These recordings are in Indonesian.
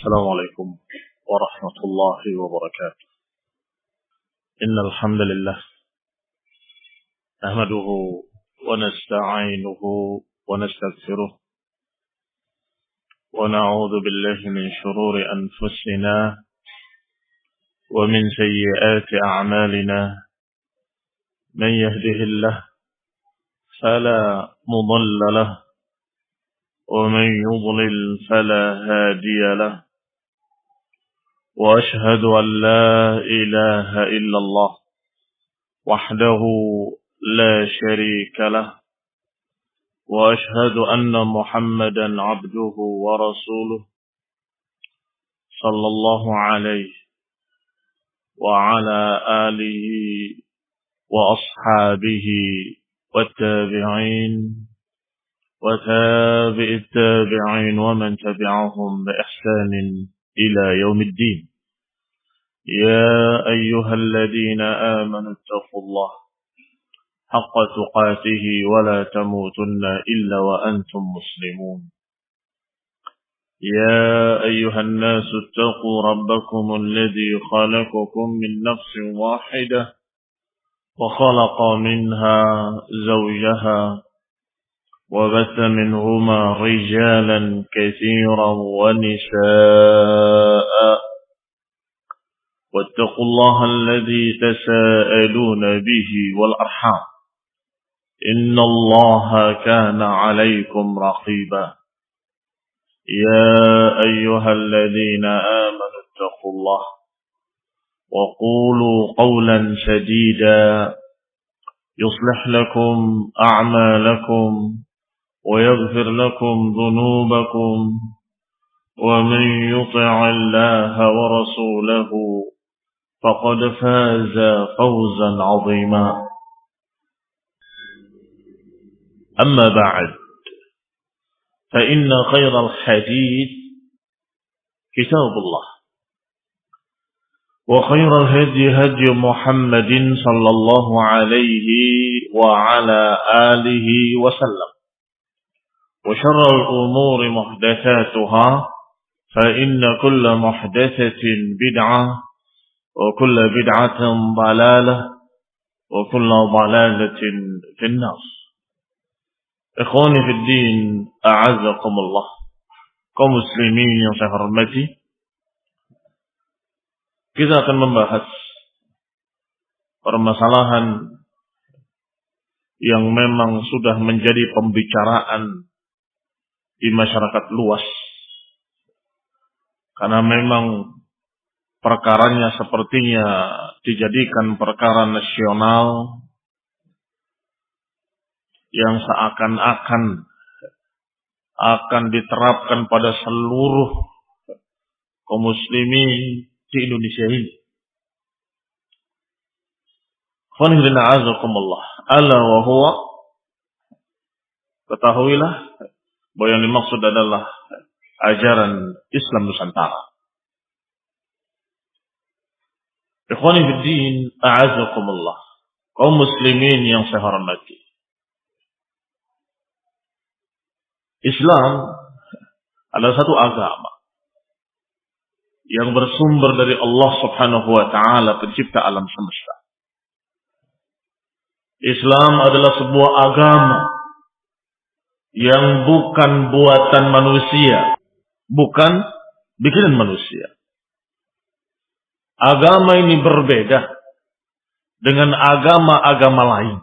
السلام عليكم ورحمة الله وبركاته. إن الحمد لله نحمده ونستعينه ونستغفره ونعوذ بالله من شرور أنفسنا ومن سيئات أعمالنا. من يهده الله فلا مضل له ومن يضلل فلا هادي له. وأشهد أن لا إله إلا الله وحده لا شريك له. وأشهد أن محمدا عبده ورسوله صلى الله عليه وعلى آله وأصحابه والتابعين وتابع التابعين ومن تبعهم بإحسان إلى يوم الدين. يا أيها الذين آمنوا اتقوا الله حق تقاته ولا تموتن إلا وأنتم مسلمون. يا أيها الناس اتقوا ربكم الذي خلقكم من نفس واحدة وخلق منها زوجها وبث منهما رجالا كثيرا ونساء. واتقوا الله الذي تساءلون به والأرحام إن الله كان عليكم رقيبا. يا أيها الذين آمنوا اتقوا الله وقولوا قولا سديدا يصلح لكم أعمالكم ويغفر لكم ذنوبكم ومن يطع الله ورسوله فقد فاز فوزا عظيما. أما بعد فإن خير الحديث كتاب الله وخير الهدي هدي محمد صلى الله عليه وعلى آله وسلم وشر الأمور محدثاتها فإن كل محدثة بدعة وكل بدعة ضلالة وكل ضلالة في النار. Ikhwani fi din, a'azzakumullah. Kaum muslimin yang saya hormati, kita akan membahas permasalahan yang memang sudah menjadi pembicaraan di masyarakat luas. Karena memang perkaranya sepertinya dijadikan perkara nasional yang seakan-akan akan diterapkan pada seluruh kaum muslimin di Indonesia ini. Ala wa huwa, ketahuilah bahwa yang dimaksud adalah ajaran Islam Nusantara. Ikhwani fiddin, a'azakumullah. Kaum muslimin yang saya hormati, Islam adalah satu agama yang bersumber dari Allah Subhanahu wa taala, pencipta alam semesta. Islam adalah sebuah agama yang bukan buatan manusia, bukan bikinan manusia. Agama ini berbeda dengan agama-agama lain.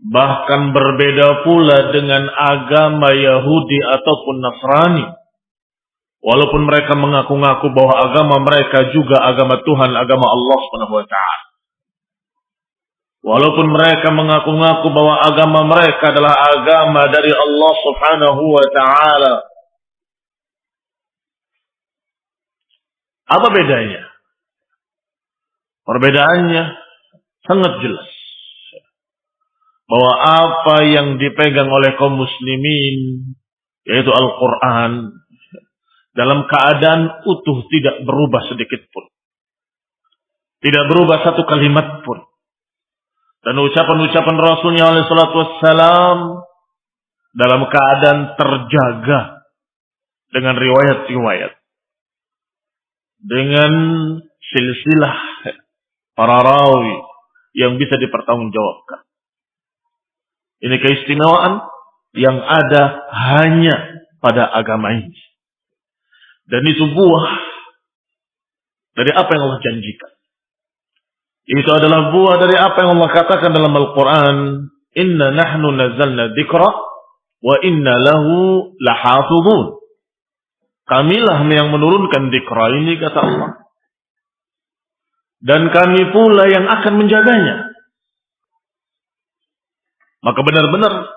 Bahkan berbeda pula dengan agama Yahudi ataupun Nasrani. Walaupun mereka mengaku-ngaku bahwa agama mereka juga agama Tuhan, agama Allah Subhanahu wa taala. Walaupun mereka mengaku-ngaku bahwa agama mereka adalah agama dari Allah Subhanahu wa taala. Apa bedanya? Perbedaannya sangat jelas. Bahwa apa yang dipegang oleh kaum muslimin, yaitu Al-Quran, dalam keadaan utuh, tidak berubah sedikit pun. Tidak berubah satu kalimat pun. Dan ucapan-ucapan Rasulnya alaihi salatu wassalam dalam keadaan terjaga dengan riwayat-riwayat, dengan silsilah para rawi yang bisa dipertanggungjawabkan. Ini keistimewaan yang ada hanya pada agama ini. Dan itu buah dari apa yang Allah janjikan. Itu adalah buah dari apa yang Allah katakan dalam Al-Quran. Inna nahnu nazzalna dzikra wa inna lahu lahafidhun. Kamilah yang menurunkan dzikra ini, kata Allah. Dan kami pula yang akan menjaganya. Maka benar-benar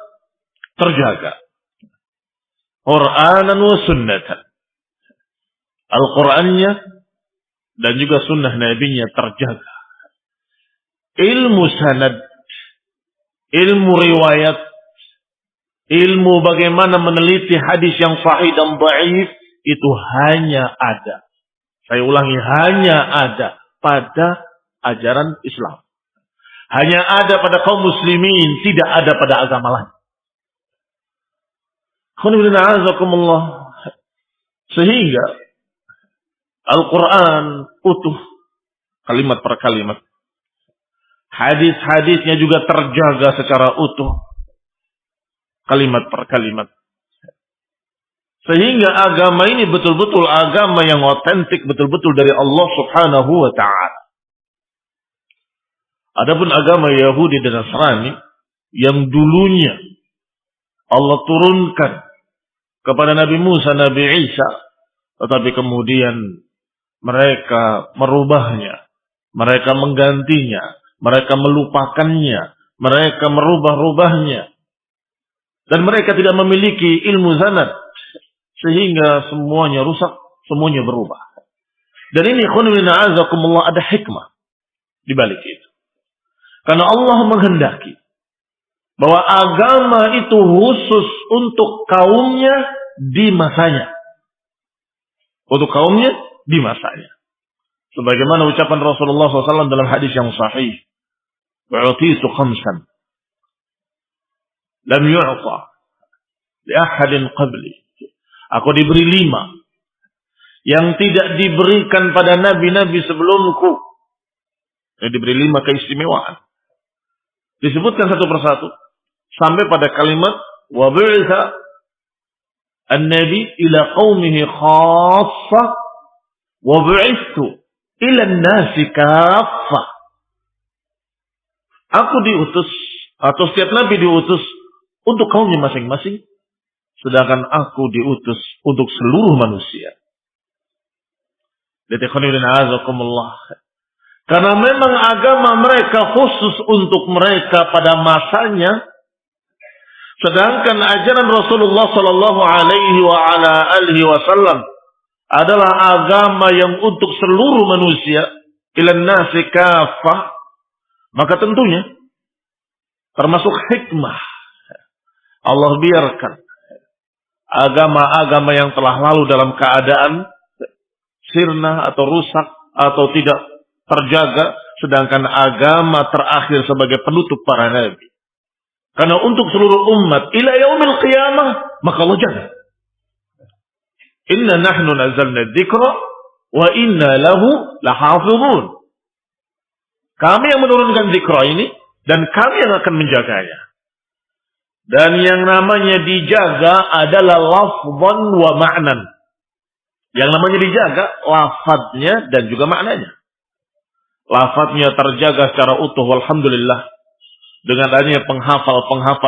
terjaga. Qur'anan wa sunnatan. Al-Qur'annya dan juga sunnah nabinya terjaga. Ilmu sanad, ilmu riwayat, ilmu bagaimana meneliti hadis yang sahih dan dhaif itu hanya ada. Saya ulangi, hanya ada pada ajaran Islam. Hanya ada pada kaum muslimin, tidak ada pada agama lain. Sehingga Al-Quran utuh, kalimat per kalimat. Hadis-hadisnya juga terjaga secara utuh, kalimat per kalimat. Sehingga agama ini betul-betul agama yang otentik, betul-betul dari Allah Subhanahu wa ta'ala. Adapun agama Yahudi dan Nasrani yang dulunya Allah turunkan kepada Nabi Musa, Nabi Isa, tetapi kemudian mereka merubahnya, mereka menggantinya, mereka melupakannya, mereka merubah-rubahnya, dan mereka tidak memiliki ilmu sanad, sehingga semuanya rusak, semuanya berubah. Dan ini khunwina azakumullah, ada hikmah di balik itu. Karena Allah menghendaki bahwa agama itu khusus untuk kaumnya di masanya. Untuk kaumnya di masanya. Sebagaimana ucapan Rasulullah SAW dalam hadis yang sahih. U'titu khamsan. Lam yu'ta li ahadin qabli. Aku diberi 5 yang tidak diberikan pada nabi-nabi sebelumku. Yang diberi 5 keistimewaan. Disebutkan satu persatu sampai pada kalimat wa bi'tha an-nabi ila qaumihi khassah wa bi'thtu ila an-nasi kaffah. Aku diutus atau setiap nabi diutus untuk kaumnya masing-masing, sedangkan aku diutus untuk seluruh manusia. Karena memang agama mereka khusus untuk mereka pada masanya, sedangkan ajaran Rasulullah Sallallahu Alaihi Wasallam adalah agama yang untuk seluruh manusia, ilan nasi kafah. Maka tentunya termasuk hikmah Allah biarkan agama-agama yang telah lalu dalam keadaan sirna atau rusak atau tidak terjaga, sedangkan agama terakhir sebagai penutup para nabi. Karena untuk seluruh umat ila yaumil qiyamah, maka Allah jaga. Inna nahnu nazzalna dzikra wa inna lahu lahafizun. Kami yang menurunkan zikra ini dan kami yang akan menjaganya. Dan yang namanya dijaga adalah lafzan wa ma'nan. Yang namanya dijaga lafadznya dan juga maknanya. Lafadznya terjaga secara utuh, walhamdulillah, dengan adanya penghafal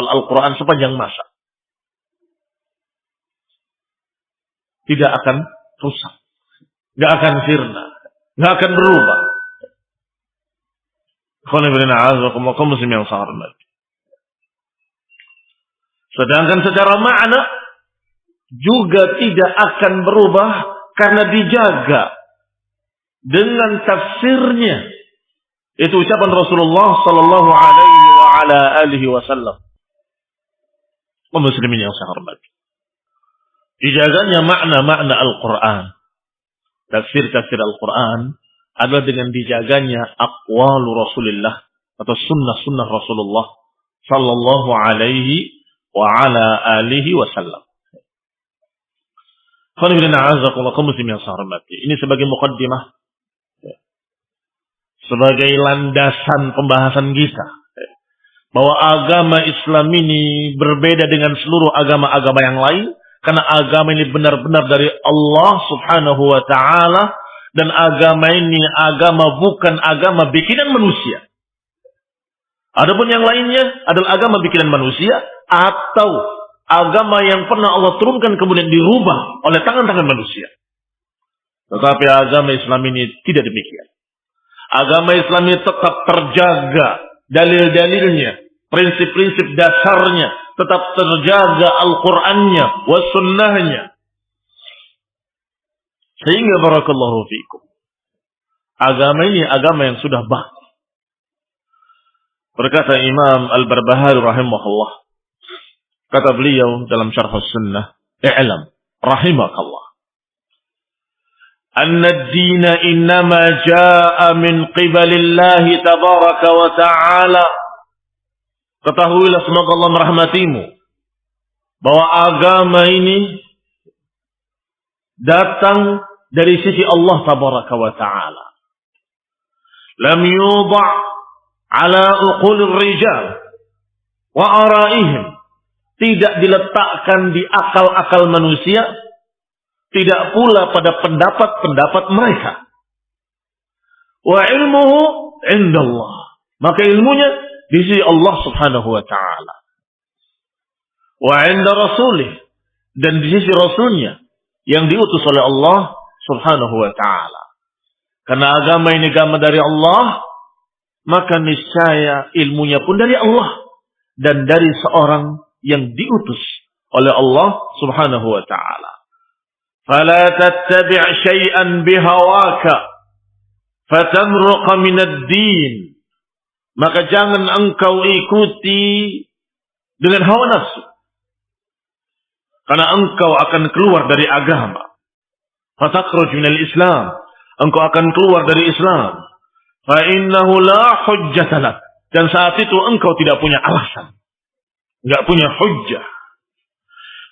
Al-Quran sepanjang masa. Tidak akan rusak, tidak akan sirna, tidak akan berubah. Sedangkan secara makna juga tidak akan berubah karena dijaga dengan tafsirnya. Itu ucapan Rasulullah sallallahu alaihi wasallam. Kaum muslimin yang saya hormati. Dijaganya makna-makna Al-Quran. Tafsir-tafsir Al-Quran adalah dengan dijaganya aqwalu Rasulullah atau sunnah-sunnah Rasulullah sallallahu alaihi wa ala alihi wasallam. kaum muslim yang saya hormati. Ini sebagai muqaddimah, sebagai landasan pembahasan kita, bahwa agama Islam ini berbeda dengan seluruh agama-agama yang lain, karena agama ini benar-benar dari Allah Subhanahu wa taala, dan agama ini bukan agama bikinan manusia. Adapun yang lainnya adalah agama bikinan manusia atau agama yang pernah Allah turunkan kemudian dirubah oleh tangan-tangan manusia. Tetapi agama Islam ini tidak demikian. Agama Islam ini tetap terjaga dalil-dalilnya, prinsip-prinsip dasarnya, tetap terjaga Al-Qur'annya, was sunnahnya. Sehingga barakallahu fikum, agama ini agama yang sudah baki. Berkata Imam Al-Barbahari rahimahullah, kata beliau dalam Syarh Sunnah, "I'lam rahimakallah, anna ad-din innama jaa'a min qibalillahi tabaraka wa ta'ala." Ketahuilah, semoga Allah merahmatimu, bahwa agama ini datang dari sisi Allah tabaraka wa ta'ala. Lam yudha' ala uqulir rijal wa ara'ihim, tidak diletakkan di akal-akal manusia, tidak pula pada pendapat-pendapat mereka. Wa ilmuhu indallah, maka ilmunya di sisi Allah Subhanahu wa taala. Wa inda rasulih, dan di sisi rasulnya yang diutus oleh Allah Subhanahu wa taala. Karena agama ini agama dari Allah, maka niscaya ilmunya pun dari Allah dan dari seorang yang diutus oleh Allah Subhanahu wa taala. Fala tattabi' syai'an bihawaka fatamruqa min ad-din. Maka jangan engkau ikuti dengan hawa nafsu, karena engkau akan keluar dari agama. Fatakhruj minal Islam, engkau akan keluar dari Islam. Fa innahu la hujjata lak, dan saat itu engkau tidak punya alasan, enggak punya hujjah.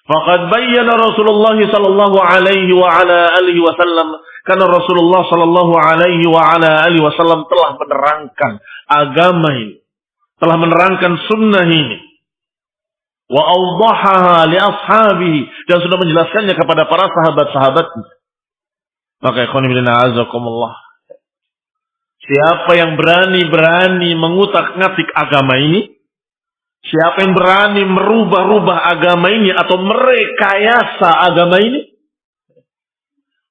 Faqad bayyana Rasulullah sallallahu alaihi wa ala alihi wasallam, karena Rasulullah sallallahu alaihi wa ala alihi wasallam telah menerangkan agama ini, telah menerangkan sunnah ini. Wa awdahaha li ashabihi, dan sudah menjelaskannya kepada para sahabat-sahabatnya. Maka ikhwan fillah azakumullah, siapa yang berani mengutak-ngatik agama ini, siapa yang berani merubah-rubah agama ini atau merekayasa agama ini,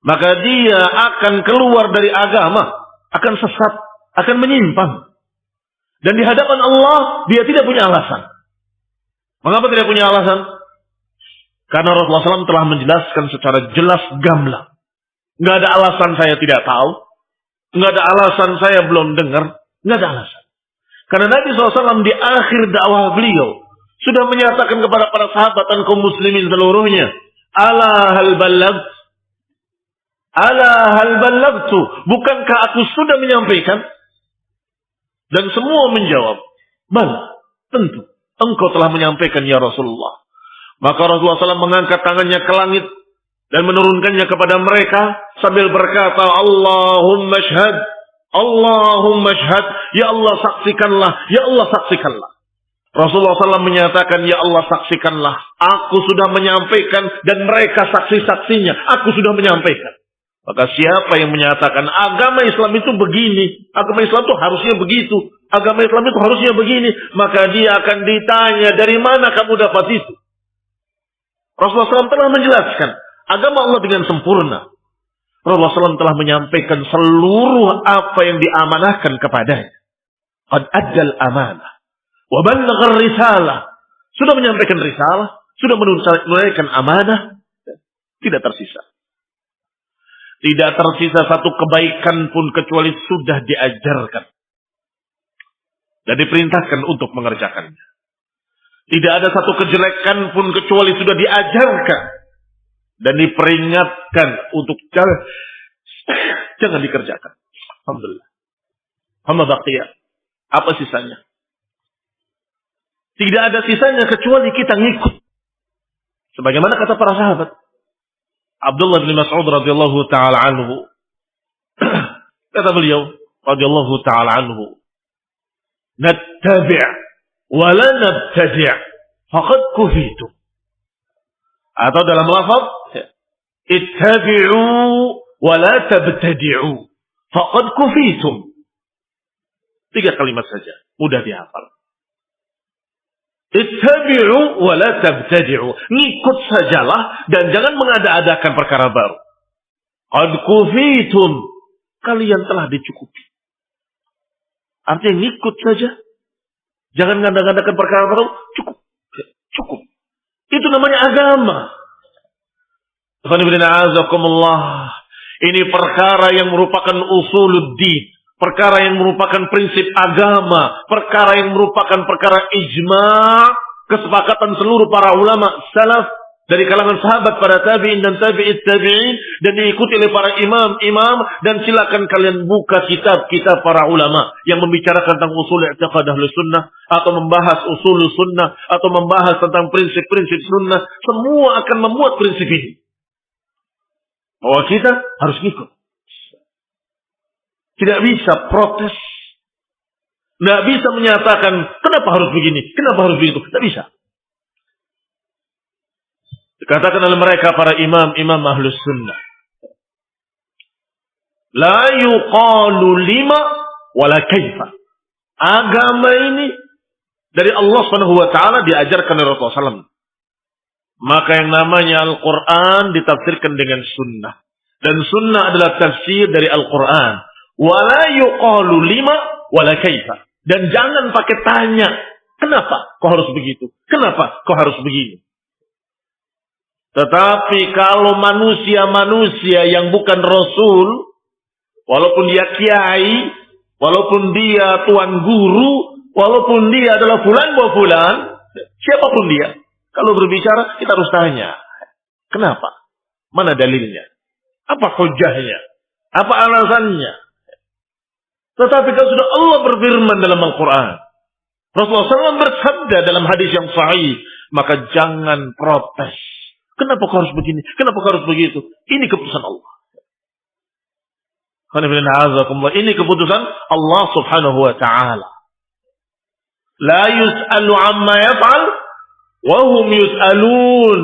maka dia akan keluar dari agama, akan sesat, akan menyimpang. Dan di hadapan Allah dia tidak punya alasan. Mengapa tidak punya alasan? Karena Rasulullah SAW telah menjelaskan secara jelas gamblang. Nggak ada alasan saya tidak tahu. Nggak ada alasan saya belum dengar. Nggak ada alasan. Karena Nabi SAW di akhir dakwah beliau sudah menyatakan kepada para sahabat dan kaum muslimin seluruhnya, Ala hal ballagtu? Ala hal ballagtu? Bukankah aku sudah menyampaikan? Dan semua menjawab, bal, tentu. Engkau telah menyampaikan ya Rasulullah. Maka Rasulullah SAW mengangkat tangannya ke langit dan menurunkannya kepada mereka sambil berkata, Allahumma syhad, Allahumma syhad, ya Allah saksikanlah, ya Allah saksikanlah. Rasulullah SAW menyatakan, ya Allah saksikanlah, aku sudah menyampaikan dan mereka saksi-saksinya, aku sudah menyampaikan. Maka siapa yang menyatakan agama Islam itu begini, agama Islam itu harusnya begitu, agama Islam itu harusnya begini, maka dia akan ditanya, dari mana kamu dapat itu? Rasulullah SAW telah menjelaskan agama Allah dengan sempurna. Rasulullah SAW telah menyampaikan seluruh apa yang diamanahkan kepadanya. Qad addal amanah wa ballagha risalah. Sudah menyampaikan risalah, sudah menunaikan amanah, tidak tersisa. Tidak tersisa satu kebaikan pun kecuali sudah diajarkan dan diperintahkan untuk mengerjakannya. Tidak ada satu kejelekan pun kecuali sudah diajarkan dan diperingatkan untuk jangan dikerjakan. Alhamdulillah. Hamba baqiyah. Apa sisanya? Tidak ada sisanya kecuali kita ngikut. Sebagaimana kata para sahabat, Abdullah bin Mas'ud radhiyallahu taala anhu, kata beliau radhiyallahu taala anhu, "Nattabi' wa la nabtadi', faqad kufitum." Atau dalam lafaz, "Ittabi'u wa la tabtadi'u, faqad kufitum." 3 kalimat saja, mudah dihafal. Ittabi'u wa la tabtadi'u. Ngikut sajalah dan jangan mengada-adakan perkara baru. Qad kufitum. Kalian telah dicukupi. Artinya ngikut saja. Jangan ngada-ngadakan perkara baru. Cukup. Cukup. Itu namanya agama. Ini perkara yang merupakan usuluddin. Perkara yang merupakan prinsip agama, perkara yang merupakan perkara ijma', kesepakatan seluruh para ulama salaf dari kalangan sahabat, para tabi'in dan tabi'it tabi'in, dan diikuti oleh para imam-imam. Dan silakan kalian buka kitab-kitab para ulama yang membicarakan tentang usul i'tiqad ahlus sunnah, atau membahas usul sunnah, atau membahas tentang prinsip-prinsip sunnah. Semua akan memuat prinsip ini, bahwa kita harus ikut. Tidak bisa protes. Tidak bisa menyatakan, kenapa harus begini, kenapa harus begitu. Tidak bisa. Dikatakan oleh mereka, para imam-imam ahlus sunnah, la yuqalu lima wala kaifa. Agama ini dari Allah SWT diajarkan oleh Rasulullah SAW. Maka yang namanya Al-Quran ditafsirkan dengan sunnah. Dan sunnah adalah tafsir dari Al-Quran. Wala yuqalu lima wala kaifa. Dan jangan pakai tanya, kenapa kau harus begitu? Kenapa kau harus begini? Tetapi kalau manusia-manusia yang bukan rasul, walaupun dia kiai, walaupun dia tuan guru, walaupun dia adalah fulan wa fulan, siapapun dia, kalau berbicara kita harus tanya, kenapa? Mana dalilnya? Apa hujahnya? Apa alasannya? Tetapi kalau sudah Allah berfirman dalam Al-Quran, Rasulullah SAW bersabda dalam hadis yang sahih, maka jangan protes. Kenapa kau harus begini? Kenapa kau harus begitu? Ini keputusan Allah. Ini keputusan Allah Subhanahu wa ta'ala. La yus'alu amma yaf'al wa hum yus'alun.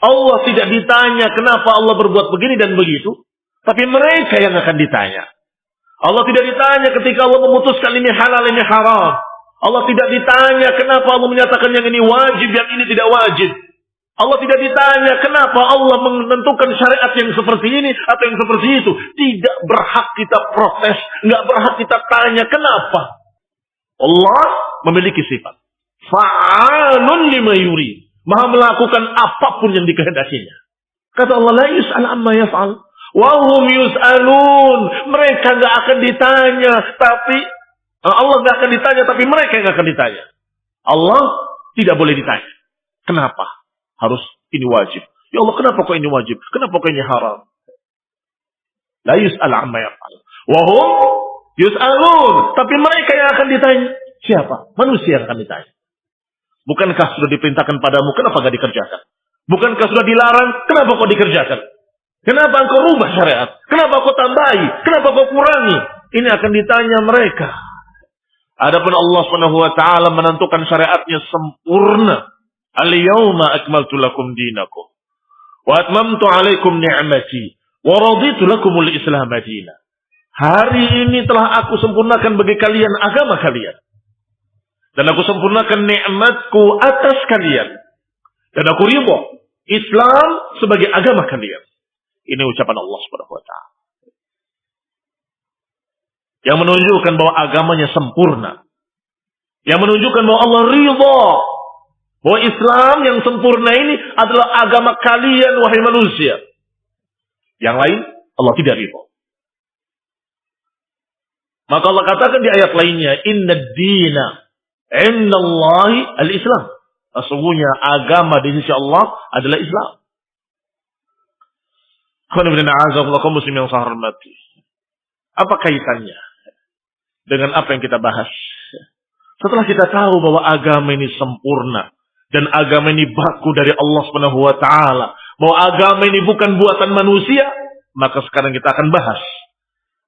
Allah tidak ditanya kenapa Allah berbuat begini dan begitu, tapi mereka yang akan ditanya. Allah tidak ditanya ketika Allah memutuskan ini halal, ini haram. Allah tidak ditanya kenapa Allah menyatakan yang ini wajib, yang ini tidak wajib. Allah tidak ditanya kenapa Allah menentukan syariat yang seperti ini atau yang seperti itu. Tidak berhak kita protes, nggak berhak kita tanya kenapa. Allah memiliki sifat fa'alun lima yuri, maha melakukan apapun yang dikehendakinya. Kata Allah, la yus'al amma yaf'al wa hum yus'alun. Mereka nggak akan ditanya, tapi Allah nggak akan ditanya, tapi mereka yang akan ditanya. Allah tidak boleh ditanya. Kenapa harus ini wajib? Ya Allah, kenapa kok ini wajib? Kenapa kok ini haram? La yus'al amma yaf'al wa hum yus'alun. Tapi mereka yang akan ditanya. Siapa? Manusia yang akan ditanya. Bukankah sudah diperintahkan padamu, kenapa gak dikerjakan? Bukankah sudah dilarang, kenapa kok dikerjakan? Kenapa engkau rubah syariat? Kenapa kau tambahi? Kenapa kau kurangi? Ini akan ditanya mereka. Adapun Allah SWT menentukan syariatnya sempurna. Al-yawma akmaltu lakum dinakum wa atmamtu alaikum ni'mati wa raditu lakumul Islam madina. Hari ini telah aku sempurnakan bagi kalian agama kalian, dan aku sempurnakan nikmatku atas kalian, dan aku ridha Islam sebagai agama kalian. Ini ucapan Allah Subhanahu wa taala yang menunjukkan bahwa agamanya sempurna, yang menunjukkan bahwa Allah ridha bahwa Islam yang sempurna ini adalah agama kalian, wahai manusia. Yang lain Allah tidak ridha. Maka Allah katakan di ayat lainnya, Inna dina indallahi al-Islam. Sesungguhnya agama di sisi Allah adalah Islam. Muslim yang saya hormati. Apa kaitannya dengan apa yang kita bahas? Setelah kita tahu bahwa agama ini sempurna dan agama ini baku dari Allah Subhanahu wa taala, bahwa agama ini bukan buatan manusia, maka sekarang kita akan bahas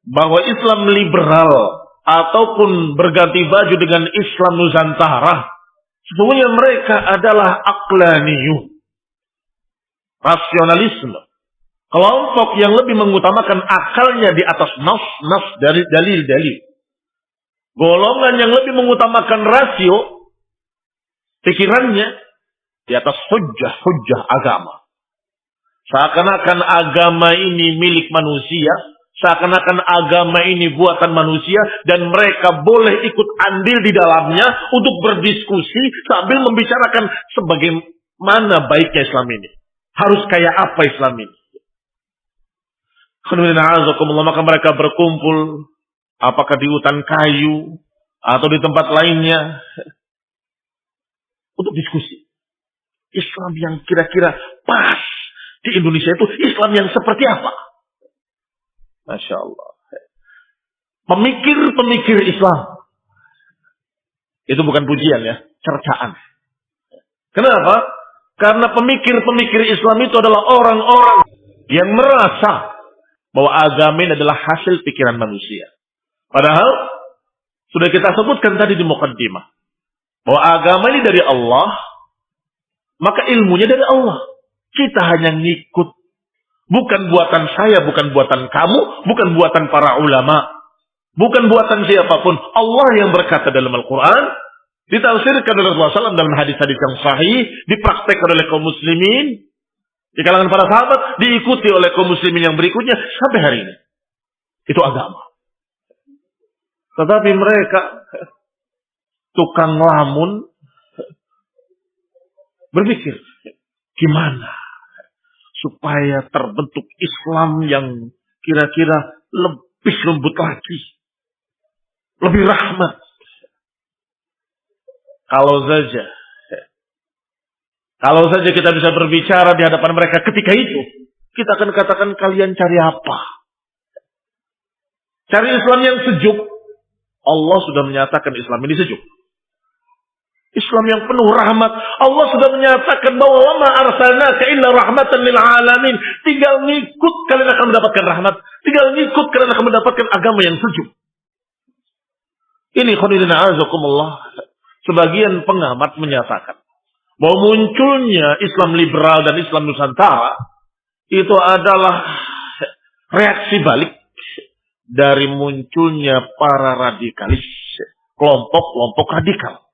bahwa Islam liberal ataupun berganti baju dengan Islam Nusantara, sesungguhnya mereka adalah aqlaniyun, rasionalisme, kelompok yang lebih mengutamakan akalnya di atas nas dari dalil-dalil, golongan yang lebih mengutamakan rasio pikirannya di atas hujjah agama. Seakan-akan agama ini milik manusia, seakan-akan agama ini buatan manusia, dan mereka boleh ikut andil di dalamnya untuk berdiskusi sambil membicarakan sebagaimana baiknya Islam ini. Harus kayak apa Islam ini. Maka mereka berkumpul, apakah di hutan kayu atau di tempat lainnya, untuk diskusi. Islam yang kira-kira pas di Indonesia itu Islam yang seperti apa? Masya Allah. Pemikir-pemikir Islam. Itu bukan pujian ya, cercaan. Kenapa? Karena pemikir-pemikir Islam itu adalah orang-orang yang merasa bahwa agama ini adalah hasil pikiran manusia. Padahal sudah kita sebutkan tadi di muqaddimah bahwa agama ini dari Allah, maka ilmunya dari Allah. Kita hanya ngikut. Bukan buatan saya, bukan buatan kamu, bukan buatan para ulama, bukan buatan siapapun. Allah yang berkata dalam Al-Quran, ditafsirkan oleh Rasulullah SAW dalam hadis-hadis yang sahih, dipraktekkan oleh kaum muslimin, di kalangan para sahabat, diikuti oleh kaum muslimin yang berikutnya sampai hari ini. Itu agama. Tetapi mereka tukang lamun berpikir, gimana supaya terbentuk Islam yang kira-kira lebih lembut lagi, lebih rahmat. Kalau saja kita bisa berbicara di hadapan mereka ketika itu, kita akan katakan, kalian cari apa? Cari Islam yang sejuk. Allah sudah menyatakan Islam ini sejuk. Islam yang penuh rahmat. Allah sudah menyatakan bahwa wa ma arsalnaka illa rahmatan lil alamin. Tinggal ngikut kalian akan mendapatkan rahmat. Tinggal ngikut kalian akan mendapatkan agama yang sejuk. Ini khonidina azakumullah. Sebagian pengamat menyatakan bahwa munculnya Islam liberal dan Islam Nusantara itu adalah reaksi balik dari munculnya para radikalis, kelompok-kelompok radikal.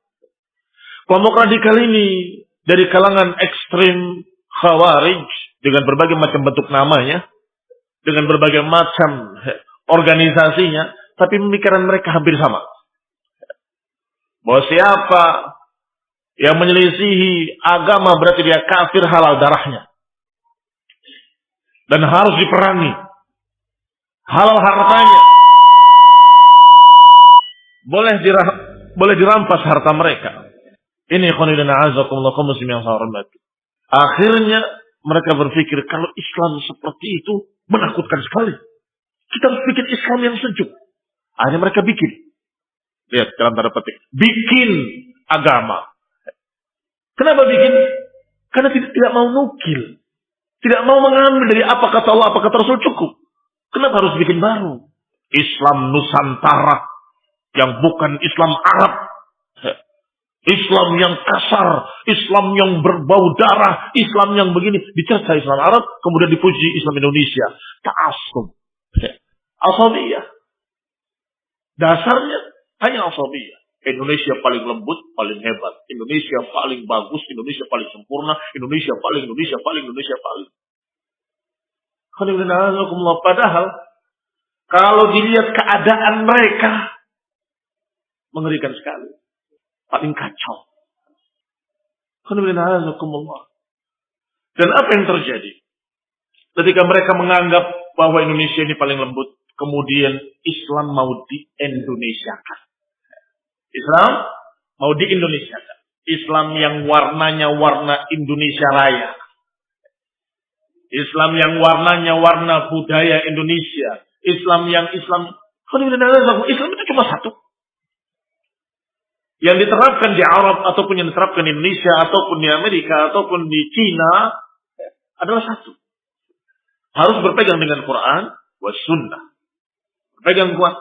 Kelompok radikal ini dari kalangan ekstrim khawarij dengan berbagai macam bentuk namanya, dengan berbagai macam organisasinya, tapi pemikiran mereka hampir sama. Bahwa siapa yang menyelisihi agama berarti dia kafir, halal darahnya. Dan harus diperangi. Halal hartanya. Boleh dirampas harta mereka. Ini khonidina azakumullah kaum muslim yang saya hormati. Akhirnya mereka berpikir kalau Islam seperti itu menakutkan sekali. Kita harus bikin Islam yang sejuk. Akhirnya mereka bikin. Lihat dalam tanda petik. Bikin agama. Kenapa bikin? Karena tidak mau nukil. Tidak mau mengambil dari apa kata Allah, apa kata Rasul, cukup. Kenapa harus bikin baru? Islam Nusantara. Yang bukan Islam Arab. Islam yang kasar, Islam yang berbau darah, Islam yang begini. Dicerca Islam Arab, kemudian dipuji Islam Indonesia. Ta'assub. Asabiyah. Dasarnya hanya asabiyah. Indonesia paling lembut, paling hebat. Indonesia paling bagus, Indonesia paling sempurna, Indonesia paling. Padahal, kalau dilihat keadaan mereka, mengerikan sekali. Paling kacau. Dan apa yang terjadi? Ketika mereka menganggap bahwa Indonesia ini paling lembut, kemudian Islam mau di-Indonesiakan. Islam mau di-Indonesiakan. Islam yang warnanya warna Indonesia Raya. Islam yang warnanya warna budaya Indonesia. Islam itu cuma satu. Yang diterapkan di Arab, ataupun yang diterapkan di Indonesia, ataupun di Amerika, ataupun di Cina, adalah satu. Harus berpegang dengan Quran was sunnah. Berpegang kuat.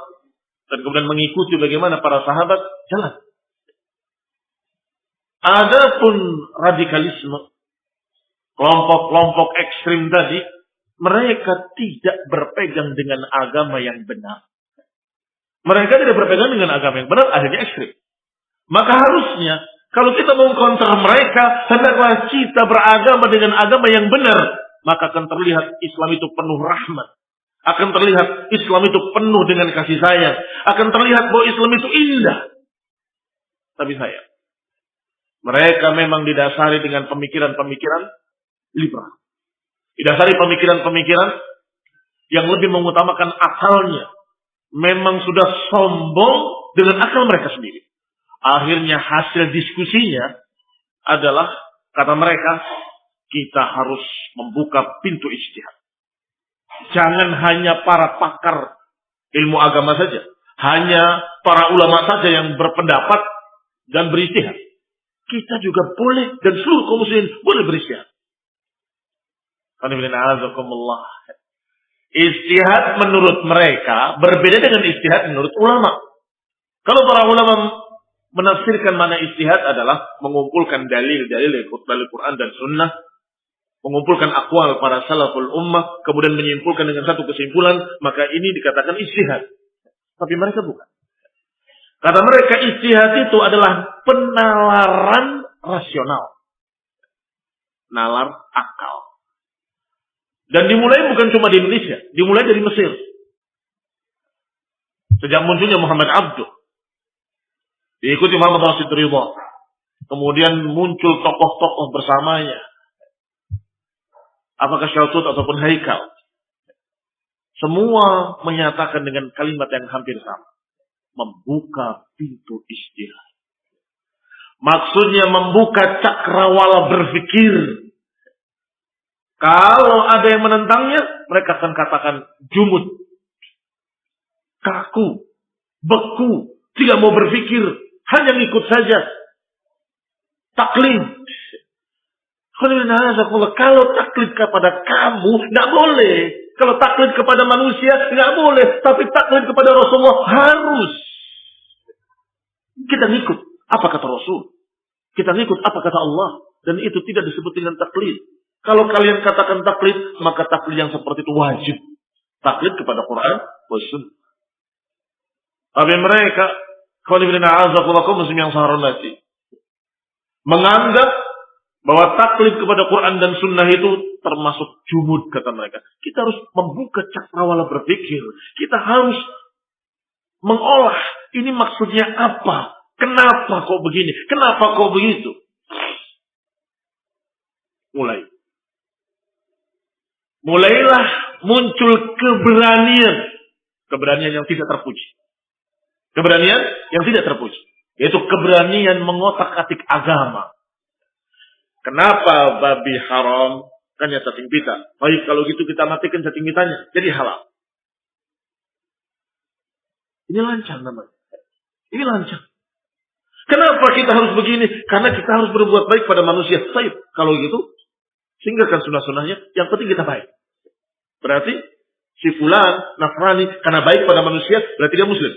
Dan kemudian mengikuti bagaimana para sahabat jalan. Adapun radikalisme, kelompok-kelompok ekstrim tadi, mereka tidak berpegang dengan agama yang benar. Mereka tidak berpegang dengan agama yang benar, akhirnya ekstrim. Maka harusnya, kalau kita mau counter mereka, hendaklah kita beragama dengan agama yang benar. Maka akan terlihat Islam itu penuh rahmat. Akan terlihat Islam itu penuh dengan kasih sayang. Akan terlihat bahwa Islam itu indah. Tapi sayang, mereka memang didasari dengan pemikiran-pemikiran liberal. Didasari pemikiran-pemikiran yang lebih mengutamakan akalnya. Memang sudah sombong dengan akal mereka sendiri. Akhirnya hasil diskusinya adalah, kata mereka, kita harus membuka pintu ijtihad. Jangan hanya para pakar ilmu agama saja. Hanya para ulama saja yang berpendapat dan berijtihad. Kita juga boleh, dan seluruh kaum muslimin boleh berijtihad. Ijtihad menurut mereka berbeda dengan ijtihad menurut ulama. Kalau para ulama menafsirkan mana ijtihad adalah mengumpulkan dalil-dalil dari Quran dan Sunnah, mengumpulkan aqwal para salaful ummah, kemudian menyimpulkan dengan satu kesimpulan, maka ini dikatakan ijtihad. Tapi mereka bukan. Kata mereka ijtihad itu adalah penalaran rasional. Nalar akal. Dan dimulai bukan cuma di Indonesia, dimulai dari Mesir. Sejak munculnya Muhammad Abduh, diikuti Muhammad Rashid Ridha. Kemudian muncul tokoh-tokoh bersamanya. Apakah Syaltut ataupun Haikal. Semua menyatakan dengan kalimat yang hampir sama. Membuka pintu ijtihad. Maksudnya membuka cakrawala berpikir. Kalau ada yang menentangnya, mereka akan katakan jumud, kaku, beku, tidak mau berpikir, hanya ngikut saja. Taklid. Kalau taklid kepada kamu, nggak boleh. Kalau taklid kepada manusia, nggak boleh. Tapi taklid kepada Rasulullah harus. Kita ngikut apa kata Rasul. Kita ngikut apa kata Allah. Dan itu tidak disebut dengan taklid. Kalau kalian katakan taklid, maka taklid yang seperti itu wajib. Taklid kepada Quran wa Sunnah. Tapi mereka, muslim yang saya hormati, menganggap bahwa taklid kepada Quran dan Sunnah itu termasuk jumud, kata mereka. Kita harus membuka cakrawala berpikir. Kita harus mengolah, ini maksudnya apa? Kenapa kok begini? Kenapa kok begitu? Mulailah muncul keberanian. Keberanian yang tidak terpuji. Keberanian yang tidak terpuji. Yaitu keberanian mengotak-atik agama. Kenapa babi haram? Kan ya cacing pita. Baik, kalau gitu kita matikan cacing pitanya. Jadi halal. Ini lancang namanya. Ini lancang. Kenapa kita harus begini? Karena kita harus berbuat baik pada manusia. Baik, kalau gitu, singgalkan sunnah-sunnahnya. Yang penting kita baik. Berarti si fulan, Nasrani, karena baik pada manusia, berarti dia muslim.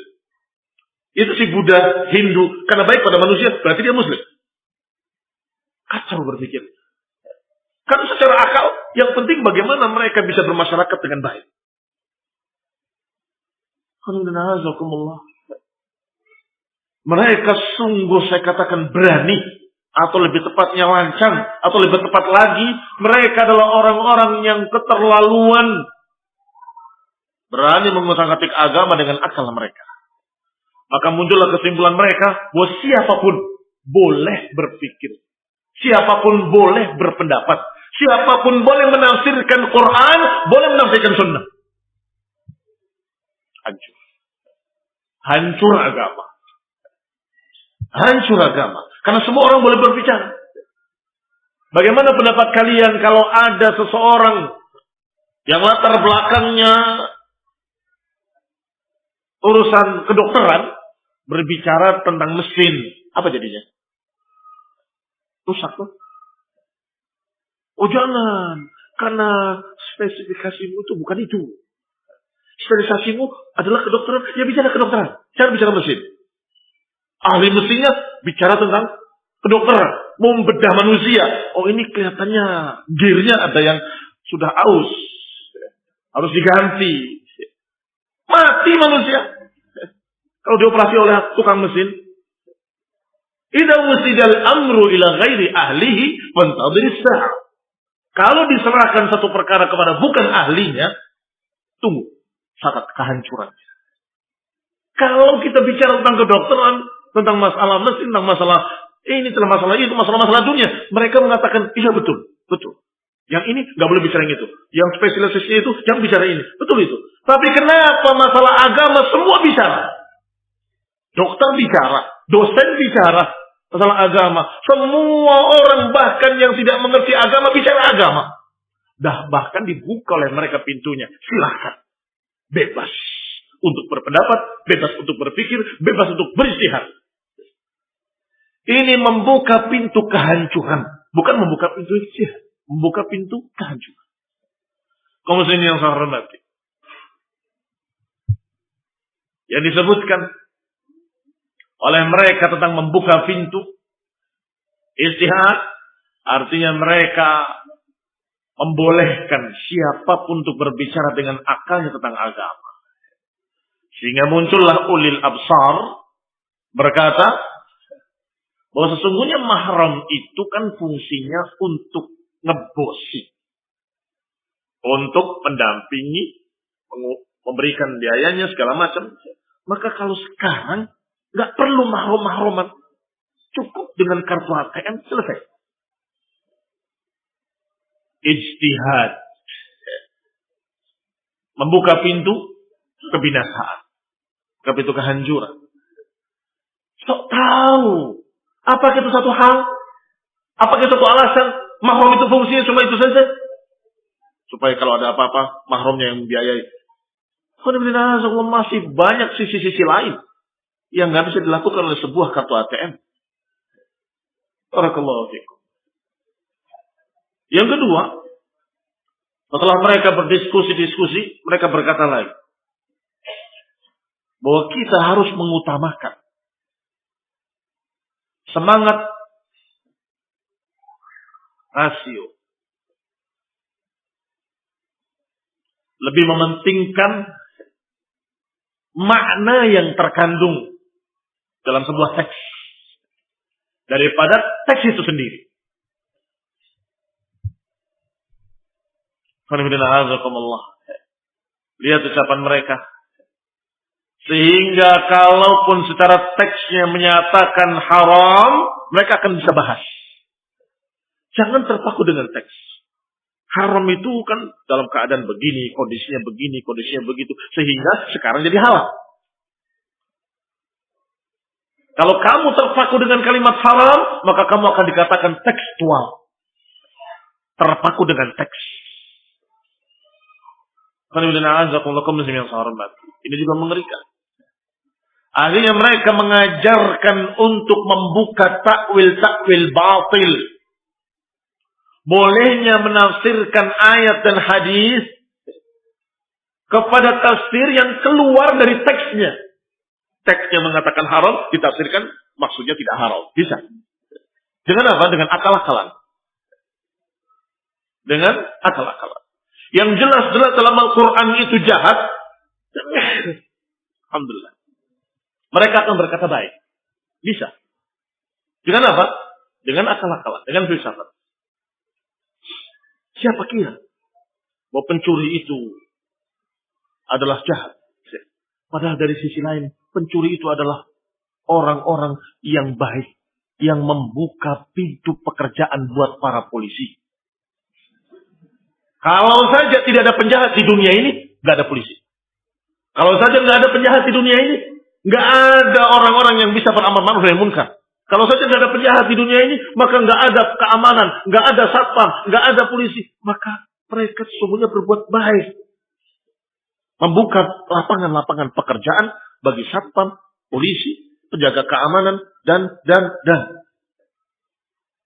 Itu si Buddha, Hindu, karena baik pada manusia, berarti dia muslim. Kacau berpikir. Karena secara akal, yang penting bagaimana mereka bisa bermasyarakat dengan baik. Alhamdulillah. Mereka sungguh saya katakan berani. Atau lebih tepatnya lancang. Atau lebih tepat lagi, mereka adalah orang-orang yang keterlaluan. Berani mengutak-atik agama dengan akal mereka. Maka muncullah kesimpulan mereka bahwa siapapun boleh berpikir. Siapapun boleh berpendapat. Siapapun boleh menafsirkan Quran, boleh menafsirkan Sunnah. Hancur. Hancur agama. Hancur agama. Karena semua orang boleh berbicara. Bagaimana pendapat kalian kalau ada seseorang yang latar belakangnya urusan kedokteran berbicara tentang mesin? Apa jadinya? Rusak tuh. Oh jangan. Karena spesifikasimu itu bukan itu. Spesialisasimu adalah kedokteran, ya bicara kedokteran. Jangan bicara mesin. Ahli mesinnya bicara tentang kedokteran. Membedah manusia. Oh ini kelihatannya gearnya ada yang sudah aus. Harus diganti. Mati manusia. Kalau dioperasi oleh tukang mesin. Idza wusidal amru ila ghairi ahlihi fantadhiris sa'ah. Kalau diserahkan satu perkara kepada bukan ahlinya, tunggu saat kehancurannya. Kalau kita bicara tentang kedokteran, tentang masalah mesin, tentang masalah ini, tentang masalah itu, masalah-masalah dunia, mereka mengatakan, iya betul, betul. Yang ini nggak boleh bicara yang itu. Yang spesialisasinya itu, yang bicara ini. Betul itu. Tapi kenapa masalah agama semua bicara? Dokter bicara, dosen bicara, masalah agama. Semua orang bahkan yang tidak mengerti agama bicara agama. Bahkan dibuka oleh mereka pintunya. Silakan. Bebas untuk berpendapat, bebas untuk berpikir, bebas untuk beristihad. Ini membuka pintu kehancuran. Bukan membuka pintu istihad. Membuka pintu kehancuran. Kaum muslimin yang saya hormati. Yang disebutkan oleh mereka tentang membuka pintu istihad, artinya mereka membolehkan siapapun untuk berbicara dengan akalnya tentang agama. Sehingga muncullah ulil absar berkata bahwa sesungguhnya mahram itu kan fungsinya untuk ngebosi, untuk mendampingi, memberikan biayanya segala macam. Maka kalau sekarang nggak perlu mahram-mahraman, cukup dengan kartu ATM selesai. Ijtihad membuka pintu kebinasaan, pintu kehancuran. Sok tahu apakah itu satu hal, apakah itu satu alasan mahram itu fungsinya cuma itu saja, supaya kalau ada apa-apa mahramnya yang membiayai. Masih banyak sisi-sisi lain yang nggak bisa dilakukan oleh sebuah kartu ATM. Barakallahu fiikum. Yang kedua, setelah mereka berdiskusi-diskusi, mereka berkata lagi bahwa kita harus mengutamakan semangat rasio. Lebih mementingkan makna yang terkandung dalam sebuah teks daripada teks itu sendiri. Lihat ucapan mereka. Sehingga kalaupun secara teksnya menyatakan haram, mereka akan bisa bahas. Jangan terpaku dengan teks. Haram itu kan dalam keadaan begini, kondisinya begitu. Sehingga sekarang jadi halal. Kalau kamu terpaku dengan kalimat haram, maka kamu akan dikatakan tekstual. Terpaku dengan teks. Ini juga mengerikan. Akhirnya mereka mengajarkan untuk membuka takwil-takwil batil. Bolehnya menafsirkan ayat dan hadis kepada tafsir yang keluar dari teksnya. Teksnya mengatakan haram, ditafsirkan maksudnya tidak haram. Bisa. Dengan apa? Dengan akal-akalan. Dengan akal-akalan. Yang jelas-jelas dalam Al-Quran itu jahat. Alhamdulillah. Mereka akan berkata baik. Bisa. Dengan apa? Dengan akal-akalan. Dengan filsafat. Siapa kira bahwa pencuri itu adalah jahat? Padahal dari sisi lain, pencuri itu adalah orang-orang yang baik. Yang membuka pintu pekerjaan buat para polisi. Kalau saja tidak ada penjahat di dunia ini, nggak ada polisi. Kalau saja nggak ada penjahat di dunia ini, nggak ada orang-orang yang bisa beramar ma'ruf nahi munkar. Kalau saja nggak ada penjahat di dunia ini, maka nggak ada keamanan, nggak ada satpam, nggak ada polisi. Maka mereka sesungguhnya berbuat baik, membuka lapangan-lapangan pekerjaan bagi satpam, polisi, penjaga keamanan dan.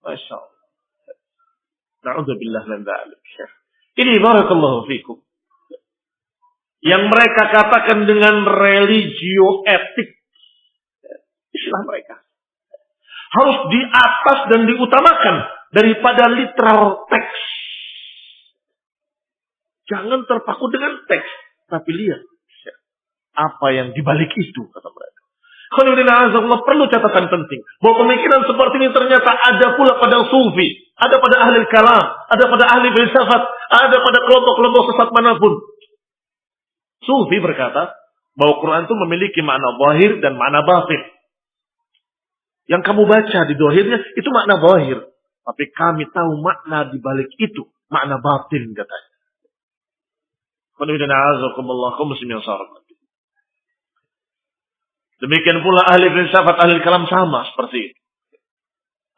Masya Allah. Na'udzubillah min dzalik. Ini barakallahu fikum. Yang mereka katakan dengan religio etik. Istilah mereka. Harus di atas dan diutamakan daripada literal teks. Jangan terpaku dengan teks. Tapi lihat. Apa yang dibalik itu, kata mereka. Alhamdulillah, perlu catatan penting. Bahwa pemikiran seperti ini ternyata ada pula pada sufi. Ada pada ahli kalam. Ada pada ahli filsafat. Ada pada kelompok-kelompok sesat manapun. Sufi berkata bahwa Quran itu memiliki makna zahir dan makna batin. Yang kamu baca di zahirnya itu makna zahir. Tapi kami tahu makna di balik itu. Makna batin katanya. Demikian pula ahli filsafat, ahli kalam sama seperti itu.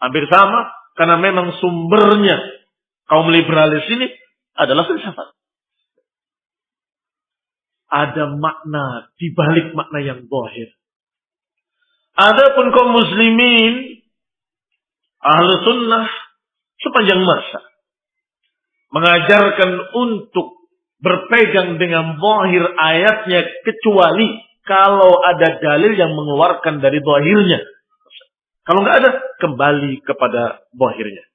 Hampir sama karena memang sumbernya kaum liberalis ini adalah filsafat. Ada makna di balik makna yang zahir. Adapun kaum muslimin ahli sunnah sepanjang masa mengajarkan untuk berpegang dengan zahir ayatnya kecuali kalau ada dalil yang mengeluarkan dari zahirnya. Kalau nggak ada, kembali kepada zahirnya.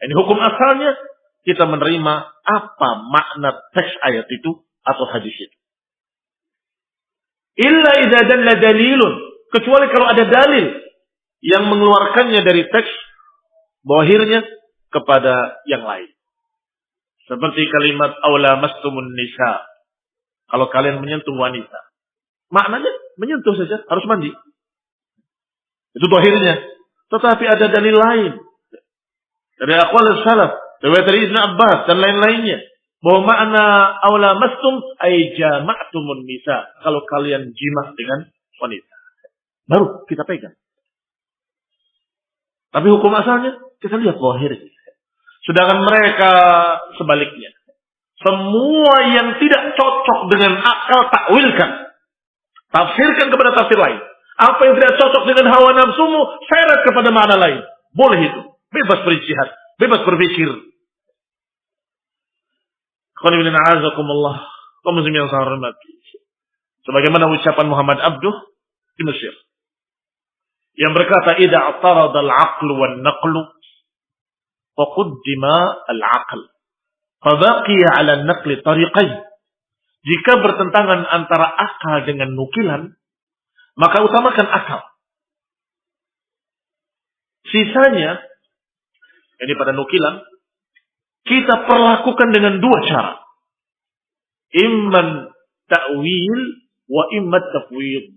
Ini hukum asalnya, kita menerima apa makna teks ayat itu atau hadis itu. Illa idza dalla dalilun, kecuali kalau ada dalil yang mengeluarkannya dari teks zahirnya kepada yang lain. Seperti kalimat aula mastumun nisa. Kalau kalian menyentuh wanita. Maknanya menyentuh saja, harus mandi. Itu zahirnya. Tetapi ada dalil lain. Dari aqwal salaf, riwayat dari Ibnu Abbas dan lain-lainnya. Bahwa makna aula mastum ay jama'tumun nisa. Kalau kalian jima dengan wanita. Baru kita pegang. Tapi hukum asalnya, kita lihat zahirnya. Sedangkan mereka sebaliknya. Semua yang tidak cocok dengan akal takwilkan. Tafsirkan kepada tafsir lain. Apa yang tidak cocok dengan hawa nafsumu, seret kepada makna lain. Boleh itu. Bebas berijtihad. Bebas berpikir. Sebagaimana ucapan Muhammad Abduh di Mesir. Yang berkata, idza atarada al-aqlu wan-naqlu faqaddima al-aql. Fabaqiya 'ala an-naqli tariqain. Jika bertentangan antara akal dengan nukilan, maka utamakan akal. Sisanya, ini pada nukilan, kita perlakukan dengan dua cara. Imman ta'wil wa imma tafwid.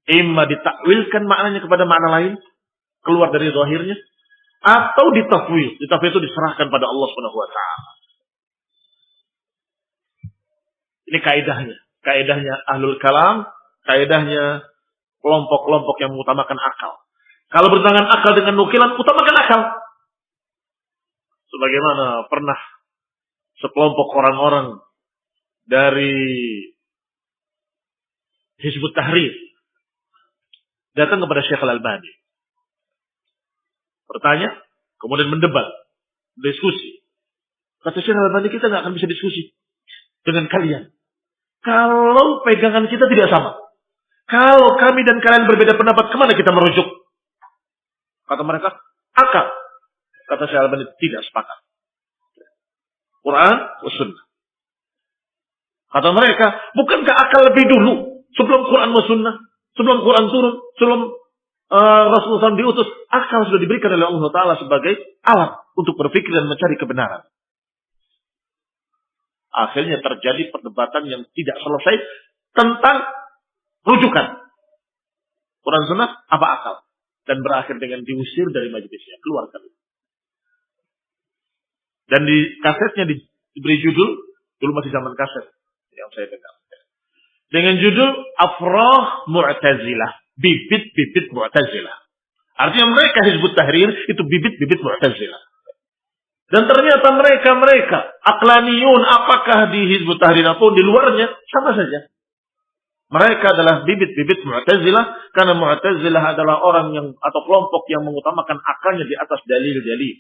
Imma ditakwilkan maknanya kepada makna lain, keluar dari zahirnya, atau ditafwid. Ditafwid itu diserahkan pada Allah Subhanahu wa taala. Ini kaidahnya. Kaidahnya ahlul kalam, kaidahnya kelompok-kelompok yang mengutamakan akal. Kalau bertentangan akal dengan nukilan, utamakan akal. Sebagaimana pernah sekelompok orang-orang dari Hizbut Tahrir datang kepada Syekh Al-Albani. Bertanya, kemudian mendebat, diskusi. Kata Syekh Al-Albani, kita nggak akan bisa diskusi dengan kalian kalau pegangan kita tidak sama. Kalau kami dan kalian berbeda pendapat, kemana kita merujuk? Kata mereka, akal. Kata Syekh Al-Albani, tidak sepakat. Quran wa sunnah. Kata mereka, bukankah akal lebih dulu sebelum Quran wa sunnah? Sebelum Quran turun, sebelum Rasulullah SAW diutus, akal sudah diberikan oleh Allah Ta'ala sebagai alat untuk berpikir dan mencari kebenaran. Akhirnya terjadi perdebatan yang tidak selesai tentang rujukan. Quran sunnah apa akal? Dan berakhir dengan diusir dari majelisnya. Keluarkan. Dan di kasetnya diberi judul, dulu masih zaman kaset yang saya pegang. Dengan judul Afrah Mu'tazilah. Bibit-bibit Mu'tazilah. Artinya mereka Hizbut Tahrir itu bibit-bibit Mu'tazilah. Dan ternyata mereka aqlaniyun, apakah di Hizbut Tahrir atau di luarnya, sama saja. Mereka adalah bibit-bibit Mu'tazilah, karena Mu'tazilah adalah orang yang atau kelompok yang mengutamakan akalnya di atas dalil-dalil.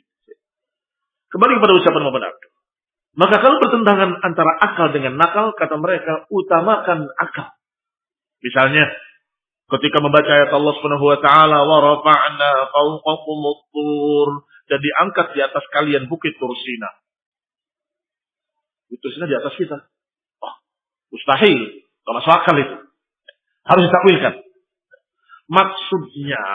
Kembali kepada ucapan Muhammad Abdul. Maka kalau bertentangan antara akal dengan nakal, kata mereka, utamakan akal. Misalnya, ketika membaca ayat Allah Subhanahu wa taala, wa rafa'na fawqakumut tur, dan diangkat di atas kalian bukit Tursina. Bukit Tursina di atas kita. Oh, mustahil, enggak masuk akal itu. Harus ditakwilkan. Maksudnya,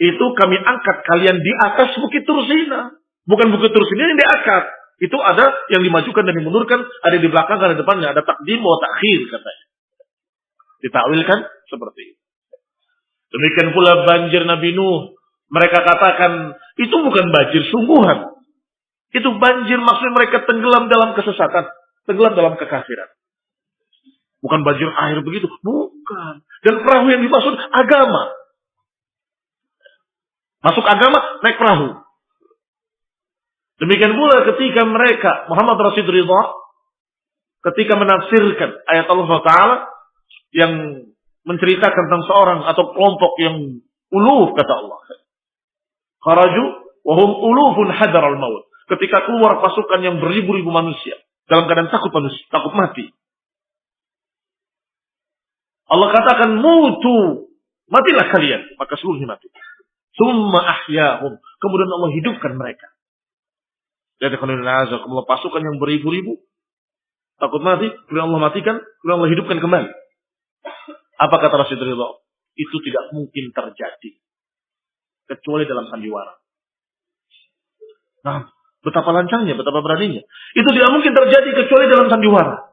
itu kami angkat kalian di atas bukit Tursina. Bukan bukit Tursina yang diangkat. Itu ada yang dimajukan dan dimundurkan, ada di belakang, ada di depannya, ada takdim wa takhir katanya. Ditakwilkan seperti itu. Demikian pula banjir Nabi Nuh. Mereka katakan, itu bukan banjir sungguhan. Itu banjir maksudnya mereka tenggelam dalam kesesatan. Tenggelam dalam kekafiran. Bukan banjir air begitu. Bukan. Dan perahu yang dimaksud agama. Masuk agama, naik perahu. Demikian pula ketika mereka, Muhammad Rashid Ridha, ketika menafsirkan ayat Allah Taala yang menceritakan tentang seorang atau kelompok yang uluf, kata Allah. Kharaju wahum ulufun hadaral maut. Ketika keluar pasukan yang beribu-ribu manusia dalam keadaan takut mati. Allah katakan mutu, matilah kalian, maka seluruhnya mati. Summa ahyahum, kemudian Allah hidupkan mereka. Jadi kalau pasukan yang beribu-ribu takut mati, kemudian Allah matikan, kemudian Allah hidupkan kembali. Apa kata Rashid Ridha? Itu tidak mungkin terjadi kecuali dalam sandiwara. Nah, betapa lancangnya, betapa beraninya. Itu tidak mungkin terjadi kecuali dalam sandiwara.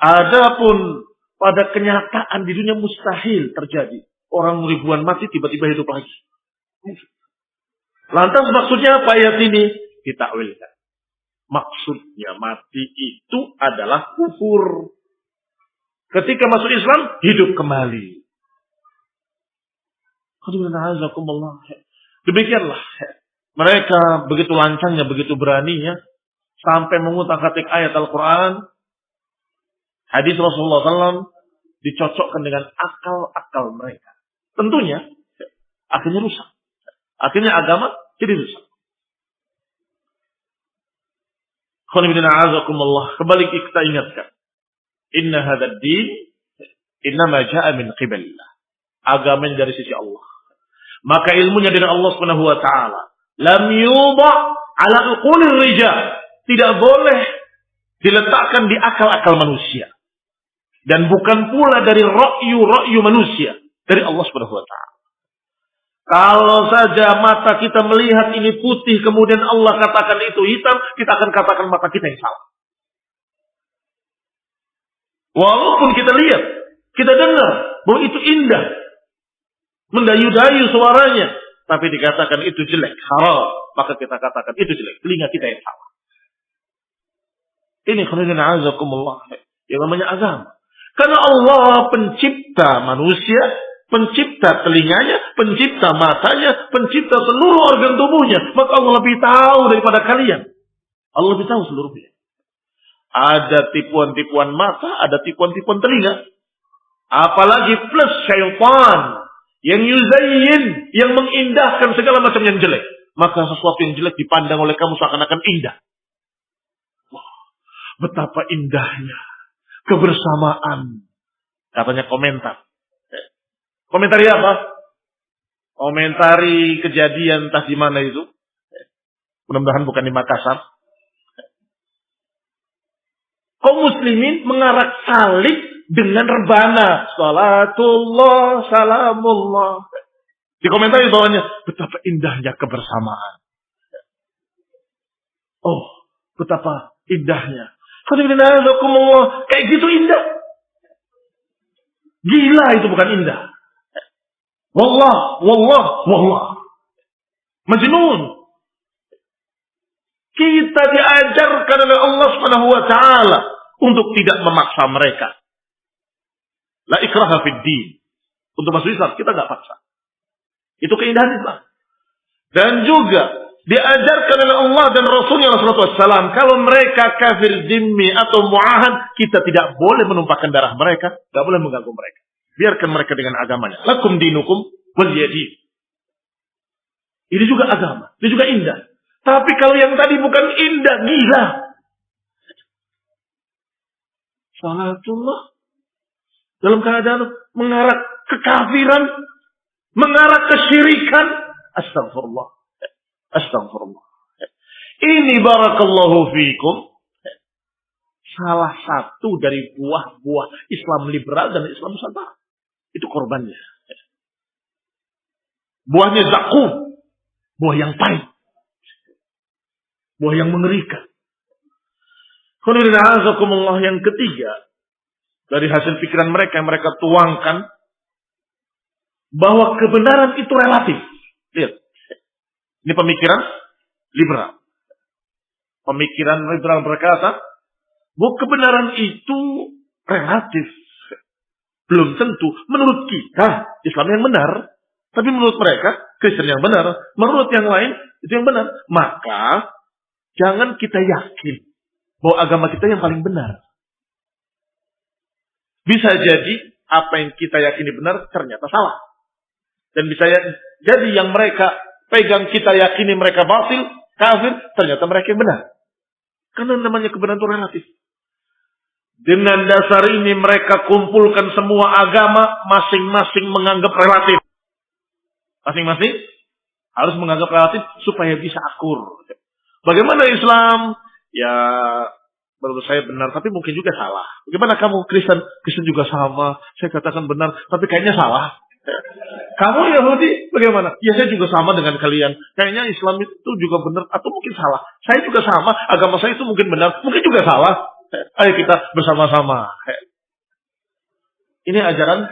Adapun pada kenyataan di dunia mustahil terjadi. Orang ribuan mati tiba-tiba hidup lagi. Lantas maksudnya apa ayat ini? Ditakwilkan. Maksudnya mati itu adalah kufur. Ketika masuk Islam, hidup kembali. Demikianlah. Mereka begitu lancangnya, begitu beraninya, sampai mengutak-atik ayat Al-Quran, hadis Rasulullah SAW, dicocokkan dengan akal-akal mereka. Tentunya, akhirnya rusak. Akhirnya agama jadi rusak. Kembali kita ingatkan. Inna hadad din innama ja'a min qibalillah. Agama dari sisi Allah. Maka ilmunya dari Allah Subhanahu wa taala. Lam yudha' ala uqulir rijal. Tidak boleh diletakkan di akal-akal manusia. Dan bukan pula dari ra'yu manusia. Dari Allah Subhanahu wa taala. Kalau saja mata kita melihat ini putih, kemudian Allah katakan itu hitam, kita akan katakan mata kita yang salah. Walaupun kita lihat, kita dengar bahwa itu indah, mendayu-dayu suaranya, tapi dikatakan itu jelek, haram, maka kita katakan itu jelek, telinga kita yang salah. Ini khairan azakumullah, yang namanya agama. Karena Allah pencipta manusia, pencipta telinganya, pencipta matanya, pencipta seluruh organ tubuhnya. Maka Allah lebih tahu daripada kalian. Allah lebih tahu seluruhnya. Ada tipuan-tipuan mata, ada tipuan-tipuan telinga. Apalagi plus syaitan yang yuzayyin, yang mengindahkan segala macam yang jelek. Maka sesuatu yang jelek dipandang oleh kamu seakan-akan indah. Wah, betapa indahnya kebersamaan. Katanya komentar. Komentari apa? Komentari kejadian entah di mana itu. Mudah-mudahan bukan di Makassar. Kaum muslimin mengarak salib dengan rebana. Salatullah, salamullah. Di komentar di bawahnya, betapa indahnya kebersamaan. Oh, betapa indahnya. Kayak gitu indah. Gila itu bukan indah. Wallah. Majnun. Kita diajarkan oleh Allah Subhanahu wa taala untuk tidak memaksa mereka. La ikraha fid din. Untuk masuk Islam kita enggak paksa. Itu keindahan Islam. Dan juga diajarkan oleh Allah dan Rasulnya Rasulullah SAW, kalau mereka kafir zimmi atau mu'ahad, kita tidak boleh menumpahkan darah mereka, tidak boleh mengganggu mereka. Biarkan mereka dengan agamanya. Lakum dinukum waliyadin. Ini juga agama. Ini juga indah. Tapi kalau yang tadi bukan indah, gila. Salatullah dalam keadaan mengarah kekafiran, mengarah kesyirikan. Astagfirullah. Astagfirullah. Ini barakallahu fikum salah satu dari buah-buah Islam liberal dan Islam Nusantara. Itu korbannya. Buahnya zakum. Buah yang pahit. Buah yang mengerikan. Yang ketiga, dari hasil pikiran mereka yang mereka tuangkan, bahwa kebenaran itu relatif. Lihat. Ini pemikiran liberal. Pemikiran liberal berkata, bahwa kebenaran itu relatif. Belum tentu. Menurut kita, Islam yang benar. Tapi menurut mereka, Kristen yang benar. Menurut yang lain, itu yang benar. Maka, jangan kita yakin bahwa agama kita yang paling benar. Bisa jadi, apa yang kita yakini benar, ternyata salah. Dan bisa jadi yang mereka pegang kita yakini mereka batil, kafir, ternyata mereka yang benar. Karena namanya kebenaran itu relatif. Dengan dasar ini mereka kumpulkan semua agama, masing-masing menganggap relatif. Masing-masing harus menganggap relatif supaya bisa akur. Bagaimana Islam? Ya, menurut saya benar, tapi mungkin juga salah. Bagaimana kamu Kristen? Kristen juga sama. Saya katakan benar, tapi kayaknya salah. Kamu Yahudi bagaimana? Ya saya juga sama dengan kalian. Kayaknya Islam itu juga benar atau mungkin salah. Saya juga sama. Agama saya itu mungkin benar, mungkin juga salah. Ayo kita bersama-sama. Ini ajaran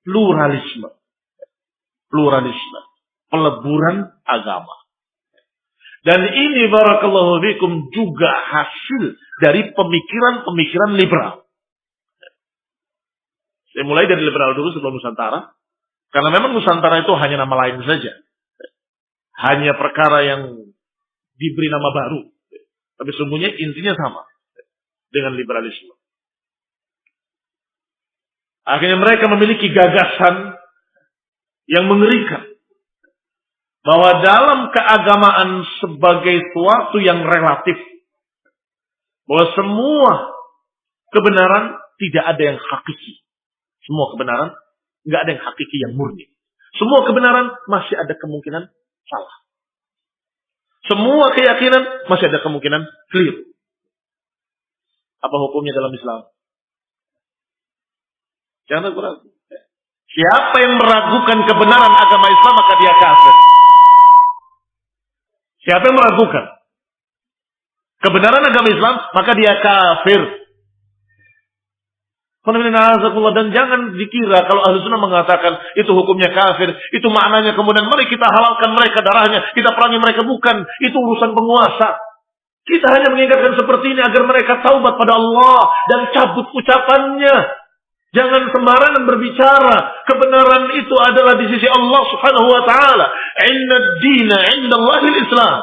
pluralisme. Pluralisme. Peleburan agama. Dan ini barakallahu fikum juga hasil dari pemikiran-pemikiran liberal. Saya mulai dari liberal dulu sebelum Nusantara. Karena memang Nusantara itu hanya nama lain saja. Hanya perkara yang diberi nama baru. Tapi sungguhnya intinya sama. Dengan liberalisme. Akhirnya mereka memiliki gagasan yang mengerikan. Bahwa dalam keagamaan sebagai suatu yang relatif. Bahwa semua kebenaran tidak ada yang hakiki. Semua kebenaran nggak ada yang hakiki yang murni. Semua kebenaran masih ada kemungkinan salah. Semua keyakinan masih ada kemungkinan keliru. Apa hukumnya dalam Islam? Jangan ragu. Siapa yang meragukan kebenaran agama Islam maka dia kafir. Siapa yang meragukan kebenaran agama Islam maka dia kafir. Dan jangan dikira kalau ahli sunnah mengatakan itu hukumnya kafir, itu maknanya kemudian mari kita halalkan mereka darahnya, kita perangi mereka, bukan. Itu urusan penguasa. Kita hanya mengingatkan seperti ini agar mereka taubat pada Allah dan cabut ucapannya. Jangan sembarangan berbicara. Kebenaran itu adalah di sisi Allah Subhanahu wa taala. Inna ad-dina 'inda Allahil Islam.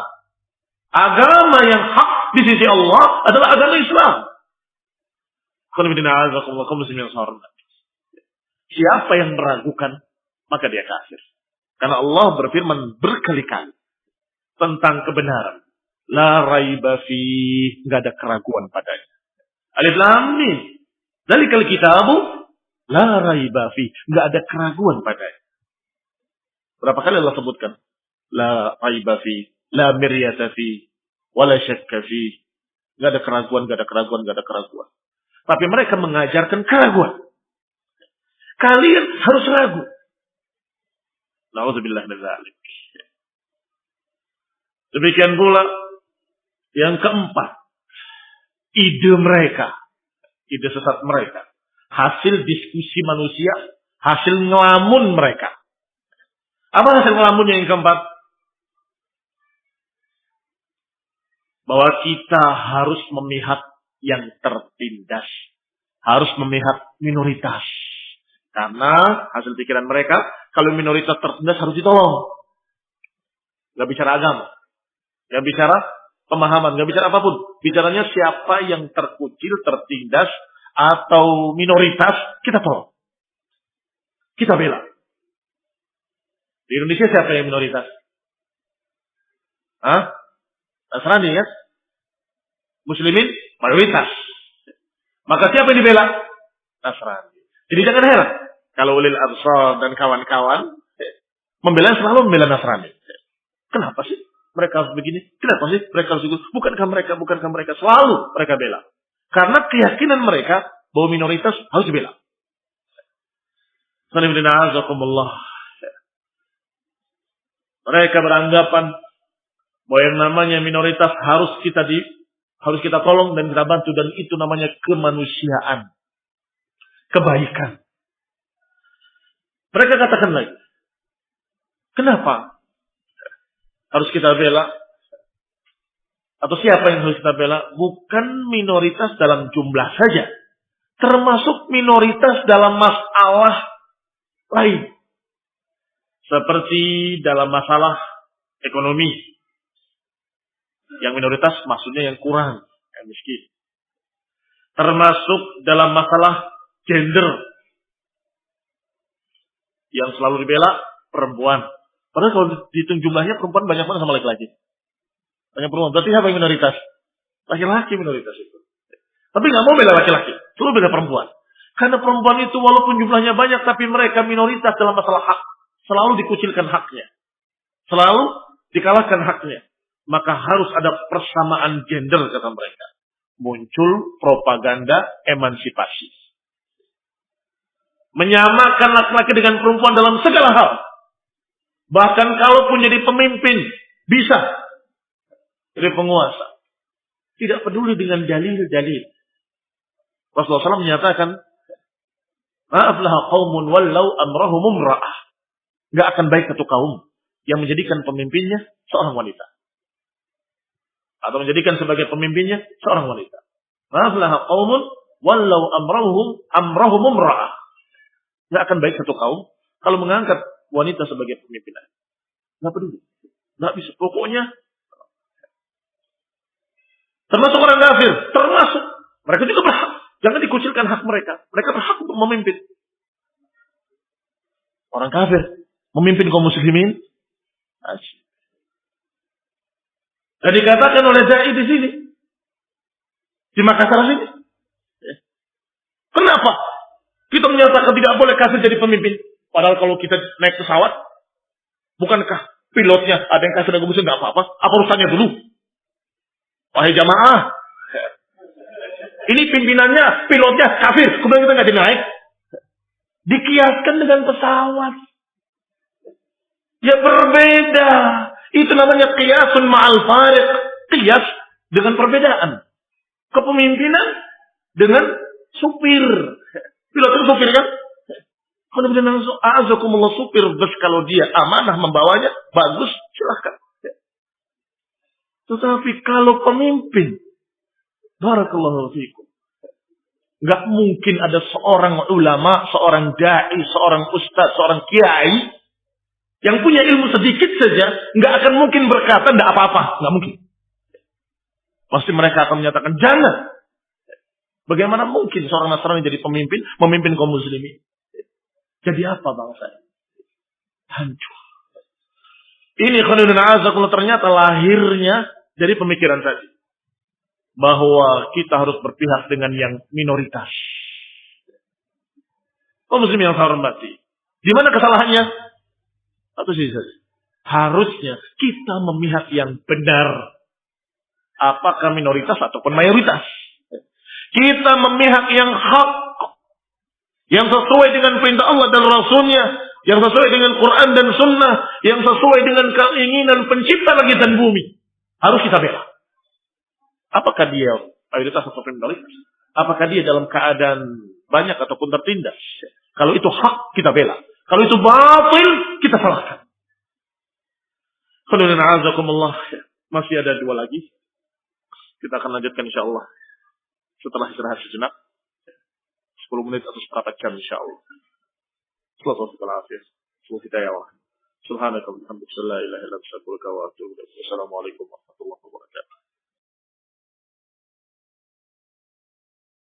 Agama yang hak di sisi Allah adalah agama Islam. Siapa yang meragukan maka dia kafir. Karena Allah berfirman berkali-kali tentang kebenaran. La raiba fi, enggak ada keraguan padanya. Alif lam mim. Dzalikal kitabu la raiba fi, enggak ada keraguan padanya. Berapa kali Allah sebutkan? La raiba fi, la miryata fi, wala syakka fi. Enggak ada keraguan, enggak ada keraguan, enggak ada keraguan. Tapi mereka mengajarkan keraguan. Kalian harus ragu. Nauzubillah min dzalik. Demikian pula yang keempat, ide mereka, ide sesat mereka, hasil diskusi manusia, hasil ngelamun mereka. Apa hasil ngelamunnya yang keempat? Bahwa kita harus memihak yang tertindas, harus memihak minoritas. Karena hasil pikiran mereka, kalau minoritas tertindas harus ditolong. Gak bicara agama, gak bicara pemahaman, gak bicara apapun. Bicaranya siapa yang terkucil, tertindas, atau minoritas, kita tolong. Kita bela. Di Indonesia siapa yang minoritas? Hah? Nasrani kan? Muslimin mayoritas. Maka siapa yang dibela? Nasrani. Jadi jangan heran kalau ulil absar dan kawan-kawan selalu membela Nasrani. Kenapa sih mereka harus begini? Kenapa sih mereka harus begitu? Bukankah mereka selalu mereka bela? Karena keyakinan mereka bahwa minoritas harus dibela. Mereka beranggapan bahwa yang namanya minoritas harus kita tolong dan kita bantu, dan itu namanya kemanusiaan, kebaikan. Mereka katakan lagi, kenapa harus kita bela? Atau siapa yang harus kita bela? Bukan minoritas dalam jumlah saja, termasuk minoritas dalam masalah lain. Seperti dalam masalah ekonomi. Yang minoritas maksudnya yang kurang, yang miskin. Termasuk dalam masalah gender. Yang selalu dibela perempuan. Padahal kalau dihitung jumlahnya perempuan banyak banget sama laki-laki. Banyak perempuan. Berarti siapa yang minoritas? Laki-laki minoritas itu. Tapi nggak mau bela laki-laki. Selalu bela perempuan. Karena perempuan itu walaupun jumlahnya banyak, tapi mereka minoritas dalam masalah hak. Selalu dikucilkan haknya. Selalu dikalahkan haknya. Maka harus ada persamaan gender, kata mereka. Muncul propaganda emansipasi. Menyamakan laki-laki dengan perempuan dalam segala hal. Bahkan kalaupun jadi pemimpin, bisa. Jadi penguasa. Tidak peduli dengan dalil-dalil. Rasulullah SAW menyatakan, ma'aflaha qawmun wallau amrahum umra'ah. Gak akan baik satu kaum yang menjadikan pemimpinnya seorang wanita. Atau menjadikan sebagai pemimpinnya seorang wanita. Ma'aflaha qawmun wallau amrahum umra'ah. Gak akan baik satu kaum kalau mengangkat wanita sebagai pemimpinan. Gak peduli. Gak bisa. Pokoknya termasuk orang kafir. Termasuk. Mereka juga berhak. Jangan dikucilkan hak mereka. Mereka berhak untuk memimpin. Orang kafir memimpin kaum muslimin. Dan dikatakan oleh Zaid di sini. Di Makassar sini. Kenapa? Kita menyatakan tidak boleh kafir jadi pemimpin. Padahal kalau kita naik pesawat, bukankah pilotnya ada yang kafir dan muslim nggak apa-apa? Apa urusannya dulu? Wahai jamaah, ini pimpinannya, pilotnya kafir, kemudian kita nggak dinaik. Dikiaskan dengan pesawat. Ya berbeda. Itu namanya qiyasun ma'al fariq. Qiyas dengan perbedaan. Kepemimpinan dengan supir. Pilot itu supir kan? A'azakumullah, supir bus kalau dia amanah membawanya, bagus, silahkan. Tetapi kalau pemimpin, barakallahu fiikum, nggak mungkin ada seorang ulama, seorang dai, seorang ustaz, seorang kiai yang punya ilmu sedikit saja, nggak akan mungkin berkata nggak apa-apa, nggak mungkin. Pasti mereka akan menyatakan jangan. Bagaimana mungkin seorang Nasrani jadi pemimpin, memimpin kaum muslimin? Jadi apa bangsa? Hancur. Ini khairuddin azakullah, ternyata lahirnya dari pemikiran tadi. Bahwa kita harus berpihak dengan yang minoritas. Kaum muslimin yang saya hormati. Di mana kesalahannya? Satu sisi saja. Harusnya kita memihak yang benar. Apakah minoritas ataupun mayoritas. Kita memihak yang hak. Yang sesuai dengan perintah Allah dan Rasulnya. Yang sesuai dengan Quran dan Sunnah. Yang sesuai dengan keinginan pencipta langit dan bumi. Harus kita bela. Apakah dia mayoritas atau minoritas? Apakah dia dalam keadaan banyak ataupun tertindas? Kalau itu hak, kita bela. Kalau itu batil, kita salahkan. Masih ada dua lagi. Kita akan lanjutkan insyaAllah. Setelah istirahat sejenak. 10 menit atau seperempat jam insyaAllah. Semoga kita ya Allah. Subhanaka wa bihamdika la ilaha illa anta astaghfiruka wa atubu ilaik. Wassalamualaikum warahmatullahi wabarakatuh.